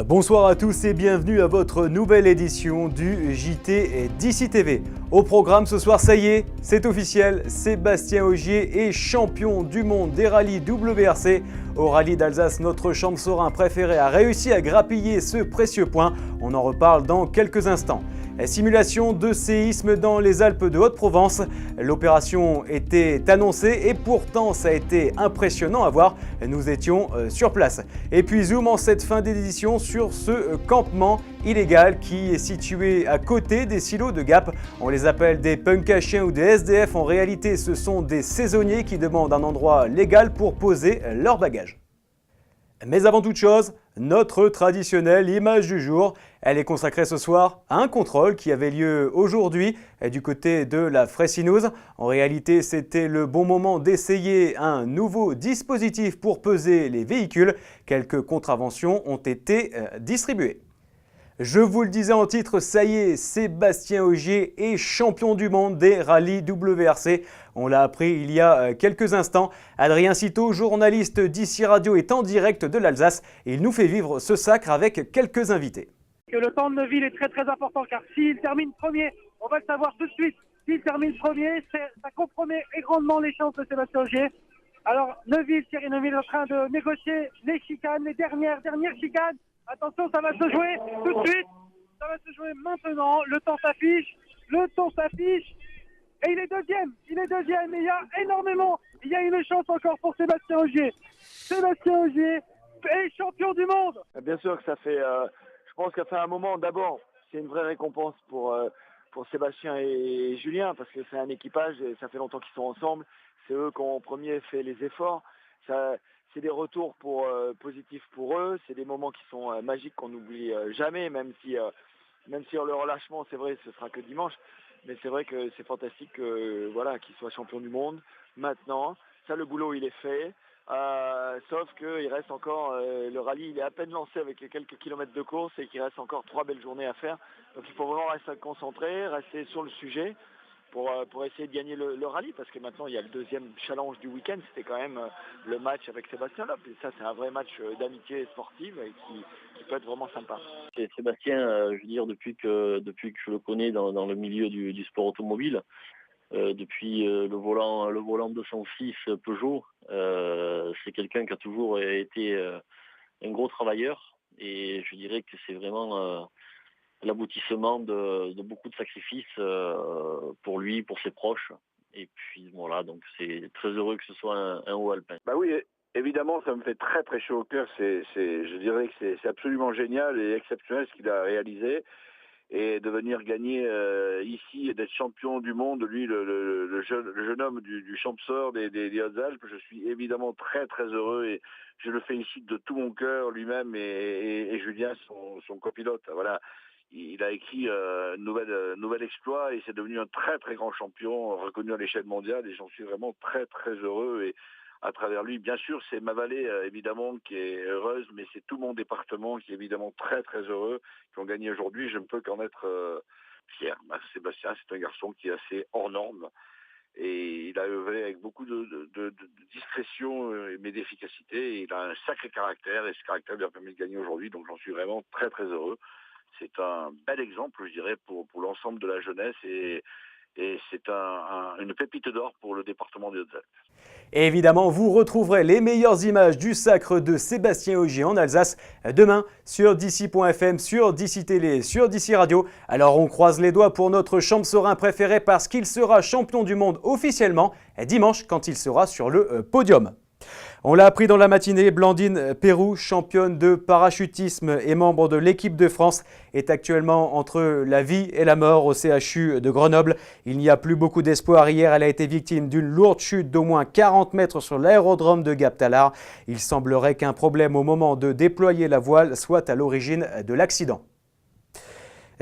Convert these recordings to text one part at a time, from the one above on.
Bonsoir à tous et bienvenue à votre nouvelle édition du JT d'ici TV. Au programme ce soir, ça y est, c'est officiel, Sébastien Ogier est champion du monde des rallyes WRC. Au rallye d'Alsace, notre champsorin préféré a réussi à grappiller ce précieux point. On en reparle dans quelques instants. Simulation de séisme dans les Alpes de Haute-Provence. L'opération était annoncée et pourtant ça a été impressionnant à voir. Nous étions sur place. Et puis zoom en cette fin d'édition sur ce campement illégal qui est situé à côté des silos de Gap. On les appelle des punks à chiens ou des SDF. En réalité, ce sont des saisonniers qui demandent un endroit légal pour poser leurs bagages. Mais avant toute chose, notre traditionnelle image du jour, elle est consacrée ce soir à un contrôle qui avait lieu aujourd'hui du côté de la Freyssineuse. En réalité, c'était le bon moment d'essayer un nouveau dispositif pour peser les véhicules. Quelques contraventions ont été distribuées. Je vous le disais en titre, ça y est, Sébastien Ogier est champion du monde des rallyes WRC. On l'a appris il y a quelques instants. Adrien Citeau, journaliste d'ici Radio, est en direct de l'Alsace et il nous fait vivre ce sacre avec quelques invités. Le temps de Neuville est très important car s'il termine premier, on va le savoir tout de suite. S'il termine premier, ça compromet grandement les chances de Sébastien Ogier. Alors Thierry Neuville est en train de négocier les chicanes, les dernières chicanes. Attention, ça va se jouer tout de suite. Ça va se jouer maintenant. Le temps s'affiche. Et il est deuxième. Et il y a énormément. Il y a une chance encore pour Sébastien Ogier. Sébastien Ogier est champion du monde. Bien sûr que ça fait, je pense que ça fait un moment. D'abord, c'est une vraie récompense pour Sébastien et Julien parce que c'est un équipage et ça fait longtemps qu'ils sont ensemble. C'est eux qui ont en premier fait les efforts. C'est des retours positifs pour eux, c'est des moments qui sont magiques qu'on n'oublie jamais, même si le relâchement, c'est vrai, ce sera que dimanche, mais c'est vrai que c'est fantastique qu'ils soient champions du monde maintenant. Ça, le boulot, il est fait, sauf qu'il reste encore, le rallye, il est à peine lancé avec quelques kilomètres de course et qu'il reste encore 3 belles journées à faire. Donc il faut vraiment rester concentré, rester sur le sujet. Pour essayer de gagner le rallye, parce que maintenant il y a le deuxième challenge du week-end, c'était quand même le match avec Sébastien Loeb, et ça c'est un vrai match d'amitié sportive et qui peut être vraiment sympa. Et Sébastien, je veux dire, depuis que je le connais dans le milieu du sport automobile, depuis le volant de son fils Peugeot, c'est quelqu'un qui a toujours été un gros travailleur, et je dirais que c'est vraiment l'aboutissement de beaucoup de sacrifices pour lui, pour ses proches. Et puis voilà, donc c'est très heureux que ce soit un haut alpin. Bah oui, évidemment, ça me fait très très chaud au cœur. Je dirais que c'est absolument génial et exceptionnel ce qu'il a réalisé. Et de venir gagner ici et d'être champion du monde, lui, le jeune homme du Champsor des Hautes-Alpes, je suis évidemment très très heureux et je le félicite de tout mon cœur, lui-même et Julien, son copilote. Voilà. Il a écrit un nouvel exploit et c'est devenu un très très grand champion reconnu à l'échelle mondiale et j'en suis vraiment très très heureux et à travers lui, bien sûr, c'est ma vallée évidemment qui est heureuse, mais c'est tout mon département qui est évidemment très très heureux, qui ont gagné aujourd'hui. Je ne peux qu'en être fier. Sébastien, c'est un garçon qui est assez hors norme et il a œuvré avec beaucoup de discrétion mais d'efficacité. Et il a un sacré caractère et ce caractère lui a permis de gagner aujourd'hui, donc j'en suis vraiment très très heureux. C'est un bel exemple, je dirais, pour l'ensemble de la jeunesse et c'est une pépite d'or pour le département des Hautes-Alpes. Et évidemment, vous retrouverez les meilleures images du sacre de Sébastien Ogier en Alsace demain sur d'ici.fm, sur d'ici Télé, sur d'ici Radio. Alors on croise les doigts pour notre champsorin préféré parce qu'il sera champion du monde officiellement dimanche quand il sera sur le podium. On l'a appris dans la matinée, Blandine Pérou, championne de parachutisme et membre de l'équipe de France, est actuellement entre la vie et la mort au CHU de Grenoble. Il n'y a plus beaucoup d'espoir. Hier, elle a été victime d'une lourde chute d'au moins 40 mètres sur l'aérodrome de Gap-Talard. Il semblerait qu'un problème au moment de déployer la voile soit à l'origine de l'accident.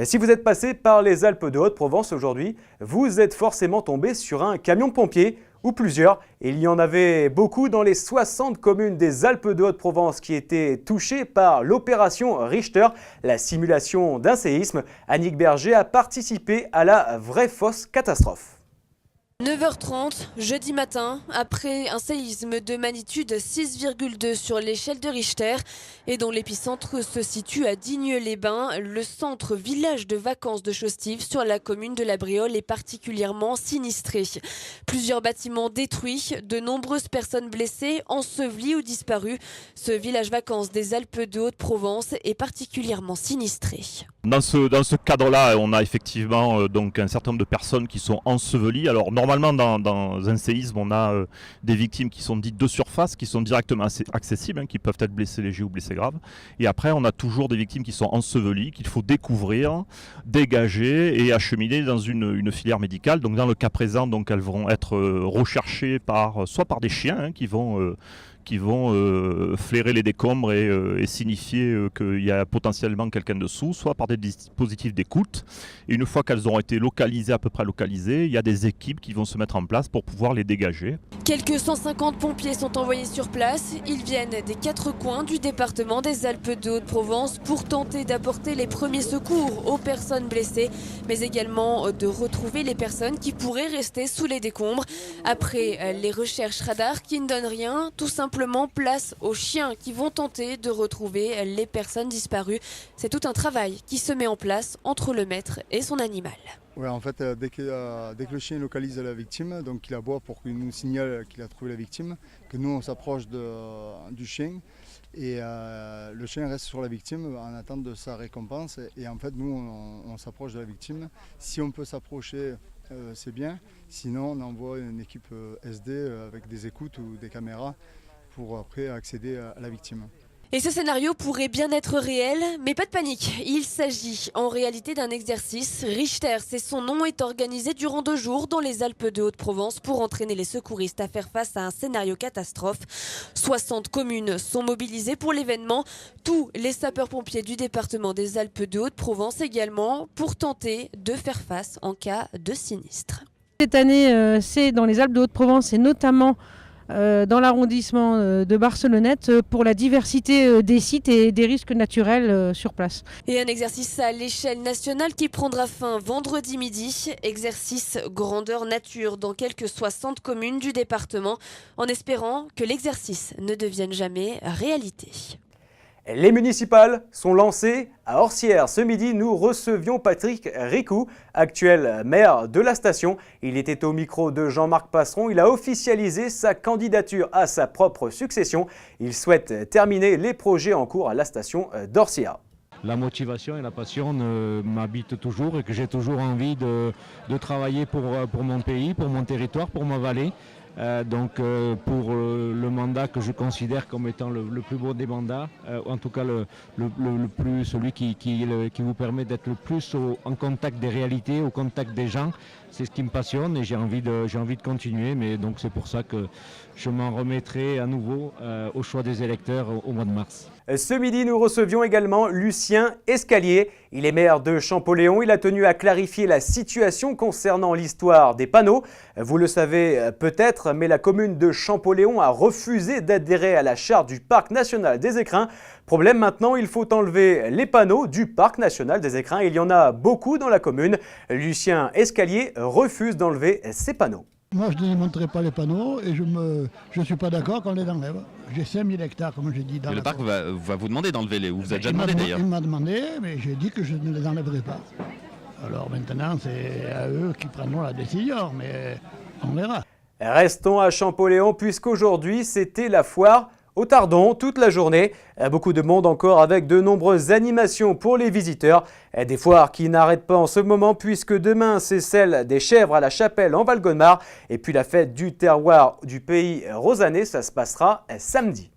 Si vous êtes passé par les Alpes de Haute-Provence aujourd'hui, vous êtes forcément tombé sur un camion de pompiers ou plusieurs. Il y en avait beaucoup dans les 60 communes des Alpes de Haute-Provence qui étaient touchées par l'opération Richter, la simulation d'un séisme. Annick Berger a participé à la vraie fausse catastrophe. 9h30, jeudi matin, après un séisme de magnitude 6,2 sur l'échelle de Richter et dont l'épicentre se situe à Digne-les-Bains, le centre village de vacances de Chostive sur la commune de La Bréole est particulièrement sinistré. Plusieurs bâtiments détruits, de nombreuses personnes blessées, ensevelies ou disparues. Ce village vacances des Alpes de Haute-Provence est particulièrement sinistré. Dans ce cadre-là, on a effectivement donc un certain nombre de personnes qui sont ensevelies. Alors normalement, dans un séisme, on a des victimes qui sont dites de surface, qui sont directement accessibles, qui peuvent être blessées légers ou blessées graves. Et après, on a toujours des victimes qui sont ensevelies, qu'il faut découvrir, dégager et acheminer dans une filière médicale. Donc dans le cas présent, donc elles vont être recherchées soit par des chiens qui vont flairer les décombres et signifier qu'il y a potentiellement quelqu'un dessous, soit par des dispositifs d'écoute. Et une fois qu'elles auront été localisées, à peu près localisées, il y a des équipes qui vont se mettre en place pour pouvoir les dégager. Quelques 150 pompiers sont envoyés sur place. Ils viennent des 4 coins du département des Alpes de Haute-Provence pour tenter d'apporter les premiers secours aux personnes blessées, mais également de retrouver les personnes qui pourraient rester sous les décombres. Après les recherches radar qui ne donnent rien, tout simplement place aux chiens qui vont tenter de retrouver les personnes disparues. C'est tout un travail qui se met en place entre le maître et son animal. Ouais, en fait, dès que le chien localise la victime, donc il aboie pour qu'il nous signale qu'il a trouvé la victime, que nous on s'approche du chien et le chien reste sur la victime en attente de sa récompense. Et en fait, nous on s'approche de la victime. Si on peut s'approcher, c'est bien. Sinon, on envoie une équipe SD avec des écoutes ou des caméras pour après accéder à la victime. Et ce scénario pourrait bien être réel, mais pas de panique. Il s'agit en réalité d'un exercice. Richter, c'est son nom, est organisé durant 2 jours dans les Alpes de Haute-Provence pour entraîner les secouristes à faire face à un scénario catastrophe. 60 communes sont mobilisées pour l'événement. Tous les sapeurs-pompiers du département des Alpes de Haute-Provence également pour tenter de faire face en cas de sinistre. Cette année, c'est dans les Alpes de Haute-Provence et notamment dans l'arrondissement de Barcelonnette pour la diversité des sites et des risques naturels sur place. Et un exercice à l'échelle nationale qui prendra fin vendredi midi. Exercice grandeur nature dans quelques 60 communes du département, en espérant que l'exercice ne devienne jamais réalité. Les municipales sont lancées à Orsières. Ce midi, nous recevions Patrick Ricou, actuel maire de la station. Il était au micro de Jean-Marc Passeron. Il a officialisé sa candidature à sa propre succession. Il souhaite terminer les projets en cours à la station d'Orsières. La motivation et la passion m'habitent toujours et que j'ai toujours envie de travailler pour mon pays, pour mon territoire, pour ma vallée. Pour le mandat que je considère comme étant le plus beau des mandats, en tout cas celui qui vous permet d'être le plus en contact des réalités, au contact des gens, c'est ce qui me passionne et j'ai envie de continuer, mais donc c'est pour ça que je m'en remettrai à nouveau au choix des électeurs au mois de mars. Ce midi, nous recevions également Lucien Escalier. Il est maire de Champolléon. Il a tenu à clarifier la situation concernant l'histoire des panneaux. Vous le savez peut-être, mais la commune de Champolléon a refusé d'adhérer à la charte du Parc national des écrins. Problème maintenant, il faut enlever les panneaux du Parc national des écrins. Il y en a beaucoup dans la commune. Lucien Escalier refuse d'enlever ces panneaux. Moi, je ne démonterai pas les panneaux et je ne suis pas d'accord qu'on les enlève. J'ai 5000 hectares, comme j'ai dit. Le parc va vous demander d'enlever les... Vous avez déjà demandé d'ailleurs. Il m'a demandé, mais j'ai dit que je ne les enlèverai pas. Alors maintenant, c'est à eux qui prendront la décision, mais on verra. Restons à Champolléon puisqu'aujourd'hui, c'était la foire au Tardon toute la journée. Beaucoup de monde encore avec de nombreuses animations pour les visiteurs. Des foires qui n'arrêtent pas en ce moment puisque demain c'est celle des chèvres à la Chapelle en Val-Gonmar. Et puis la fête du terroir du pays rosanais, ça se passera samedi.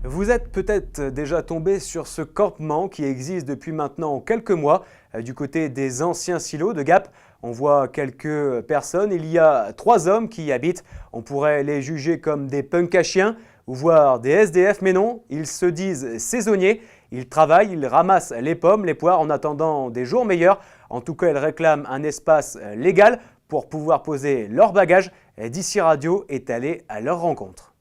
Vous êtes peut-être déjà tombé sur ce campement qui existe depuis maintenant quelques mois du côté des anciens silos de Gap. On voit quelques personnes, il y a 3 hommes qui y habitent. On pourrait les juger comme des punks à chiens ou voire des SDF, mais non, ils se disent saisonniers. Ils travaillent, ils ramassent les pommes, les poires en attendant des jours meilleurs. En tout cas, ils réclament un espace légal pour pouvoir poser leurs bagages. DC Radio est allé à leur rencontre.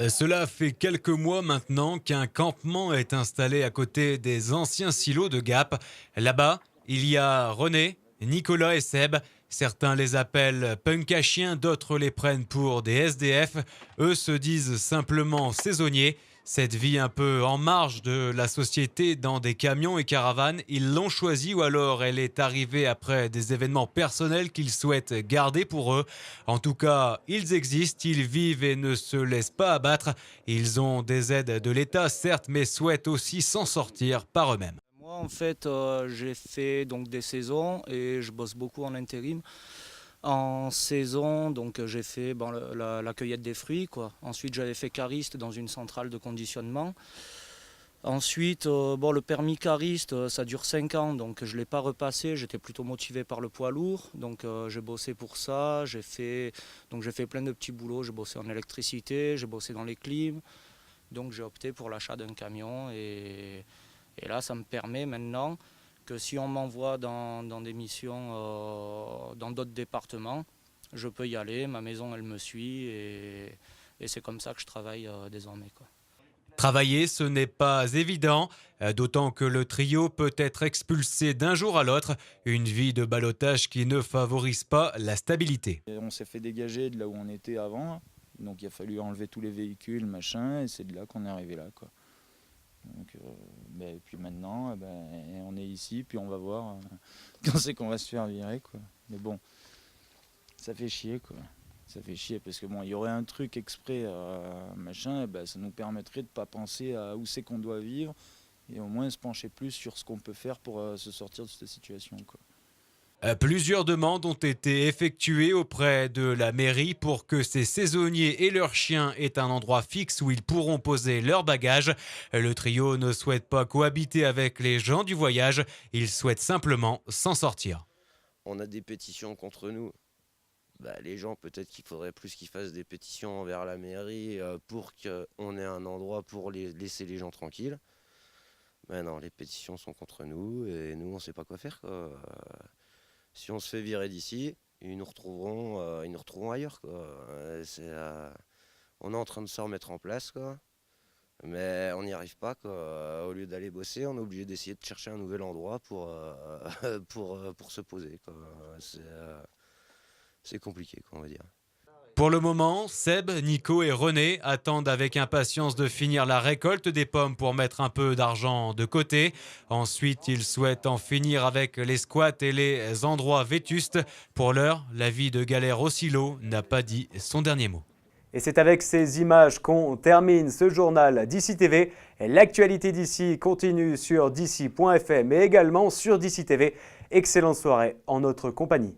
Cela fait quelques mois maintenant qu'un campement est installé à côté des anciens silos de Gap. Là-bas, Il y a René, Nicolas et Seb. Certains les appellent punk à chiens, d'autres les prennent pour des SDF. Eux se disent simplement saisonniers. Cette vie un peu en marge de la société dans des camions et caravanes, ils l'ont choisie ou alors elle est arrivée après des événements personnels qu'ils souhaitent garder pour eux. En tout cas, ils existent, ils vivent et ne se laissent pas abattre. Ils ont des aides de l'État, certes, mais souhaitent aussi s'en sortir par eux-mêmes. Moi, en fait, j'ai fait donc des saisons et je bosse beaucoup en intérim. En saison, donc j'ai fait la cueillette des fruits, quoi. Ensuite, j'avais fait cariste dans une centrale de conditionnement. Ensuite, le permis cariste, ça dure 5 ans, donc je ne l'ai pas repassé. J'étais plutôt motivé par le poids lourd, donc j'ai bossé pour ça. J'ai fait plein de petits boulots. J'ai bossé en électricité, j'ai bossé dans les clims. Donc j'ai opté pour l'achat d'un camion et là, ça me permet maintenant que si on m'envoie dans des missions dans d'autres départements, je peux y aller, ma maison elle me suit et c'est comme ça que je travaille désormais, quoi. Travailler, ce n'est pas évident, d'autant que le trio peut être expulsé d'un jour à l'autre, une vie de ballottage qui ne favorise pas la stabilité. Et on s'est fait dégager de là où on était avant, donc il a fallu enlever tous les véhicules, machin, et c'est de là qu'on est arrivé là, quoi. Donc, et puis maintenant, on est ici, puis on va voir quand c'est qu'on va se faire virer, quoi. Mais bon, ça fait chier, quoi. Ça fait chier parce que bon, il y aurait un truc exprès, machin, ça nous permettrait de ne pas penser à où c'est qu'on doit vivre et au moins se pencher plus sur ce qu'on peut faire pour se sortir de cette situation, quoi. Plusieurs demandes ont été effectuées auprès de la mairie pour que ces saisonniers et leurs chiens aient un endroit fixe où ils pourront poser leurs bagages. Le trio ne souhaite pas cohabiter avec les gens du voyage, il souhaite simplement s'en sortir. On a des pétitions contre nous. Les gens, peut-être qu'il faudrait plus qu'ils fassent des pétitions envers la mairie pour qu'on ait un endroit pour laisser les gens tranquilles. Mais non, les pétitions sont contre nous et nous, on ne sait pas quoi faire, quoi. Si on se fait virer d'ici, ils nous retrouveront ailleurs, quoi. On est en train de se remettre en place, quoi. Mais on n'y arrive pas, quoi. Au lieu d'aller bosser, on est obligé d'essayer de chercher un nouvel endroit pour se poser, quoi. C'est compliqué, quoi, on va dire. Pour le moment, Seb, Nico et René attendent avec impatience de finir la récolte des pommes pour mettre un peu d'argent de côté. Ensuite, ils souhaitent en finir avec les squats et les endroits vétustes. Pour l'heure, la vie de galère au silo n'a pas dit son dernier mot. Et c'est avec ces images qu'on termine ce journal d'ici TV. L'actualité d'ici continue sur dici.fr mais également sur dici TV. Excellente soirée en notre compagnie.